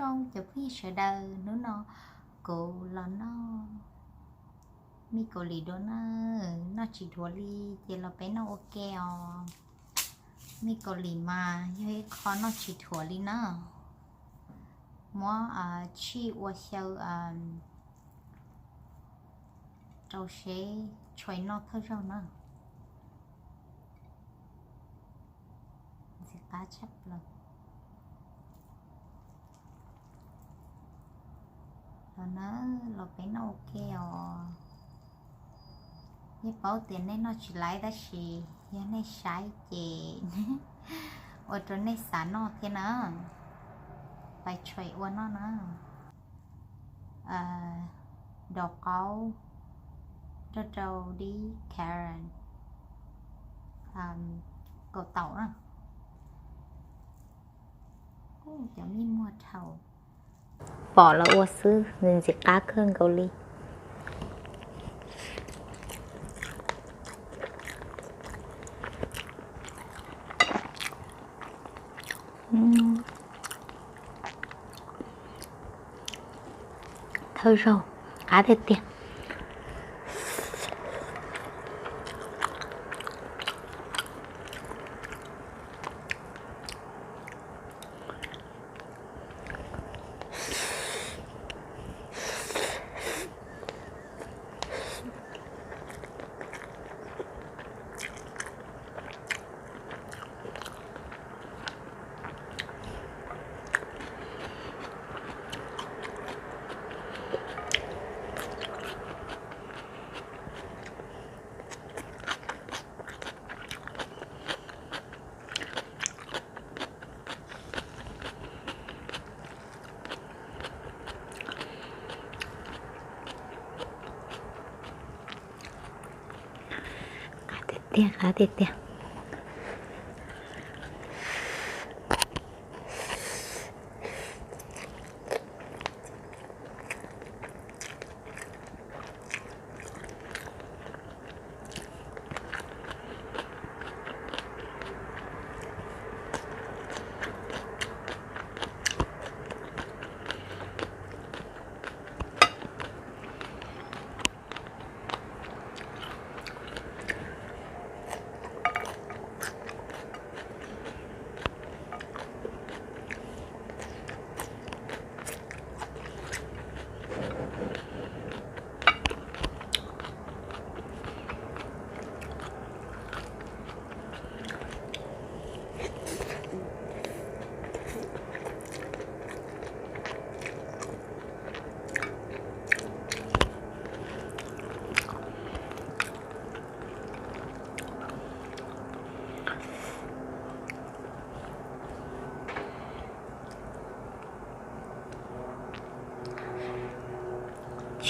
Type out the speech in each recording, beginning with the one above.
trong chụp khi sợ đời nữa nó cô là nó mi cô lì đó nó chỉ thua li chỉ là bé nó ok mi cô lì mà như khó nó chỉ thua li nó mua chi qua sau trâu sẽ chơi nó thôi rồi nó sẽ cá chấp rồi nó là bé nó ok như bảo tiền này nó chỉ lấy đó chỉ như này sai chị ở chỗ này xả nó thế nữa phải chơi qua nó nữa đọc câu cho trâu đi Karen cầu tàu đóจะมีมัวเท่าbỏ là ô sư nên sẽ cá cơn cầu ly thôi rồi cá thiệt tiền cá thiệt tiền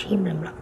chim lắm lắm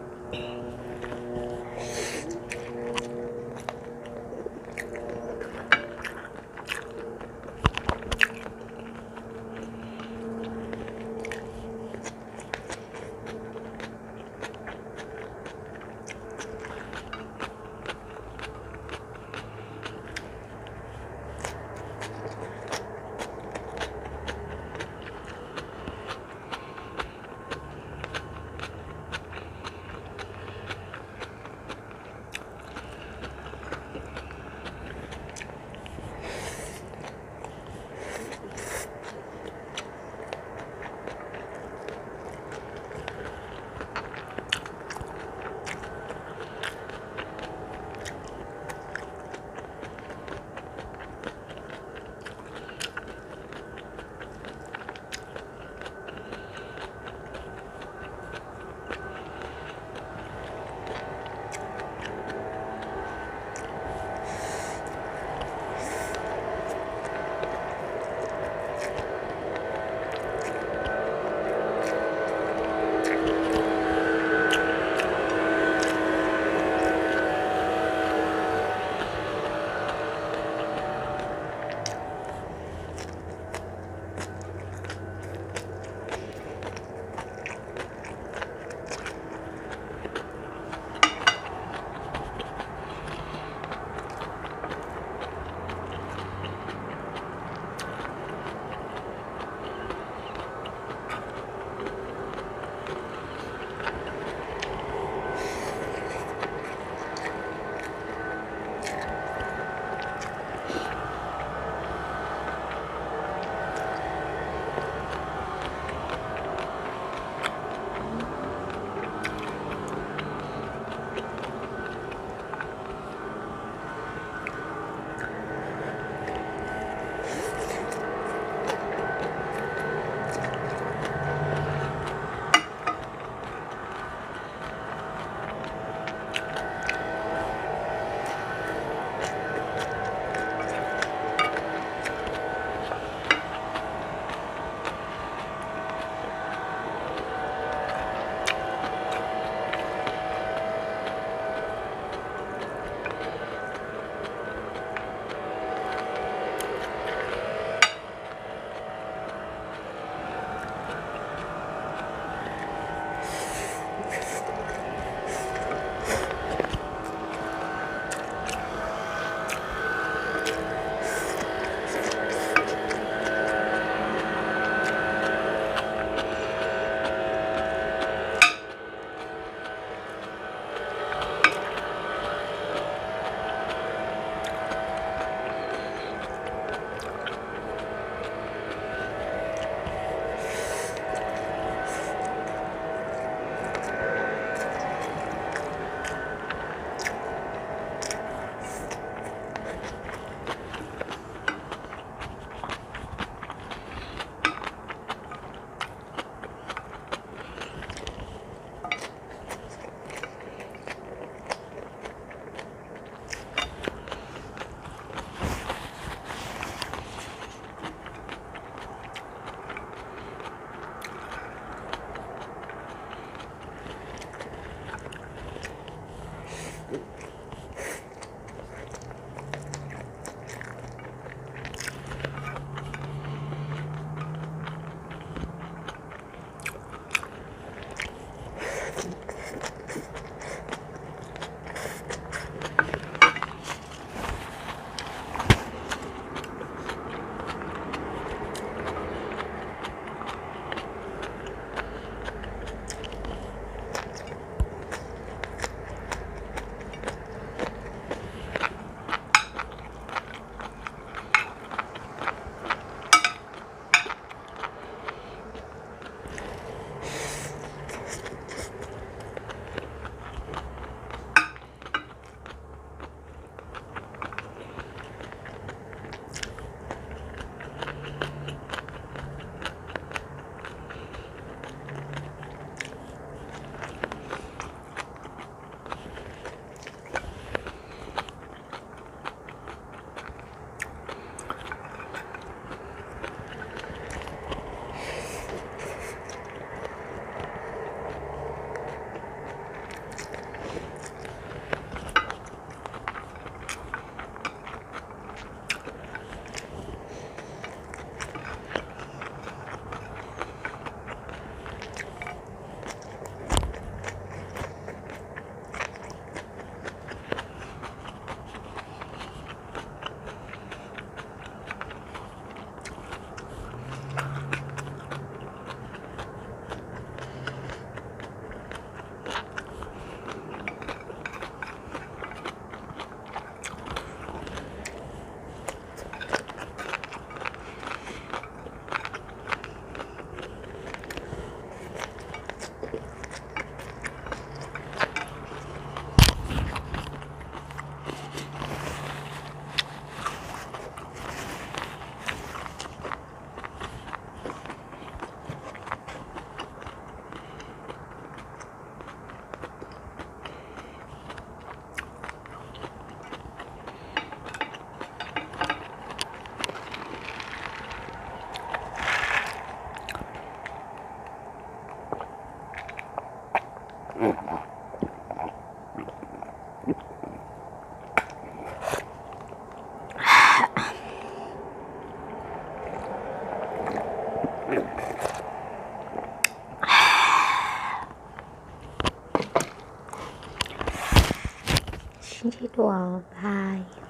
亲切多，拜。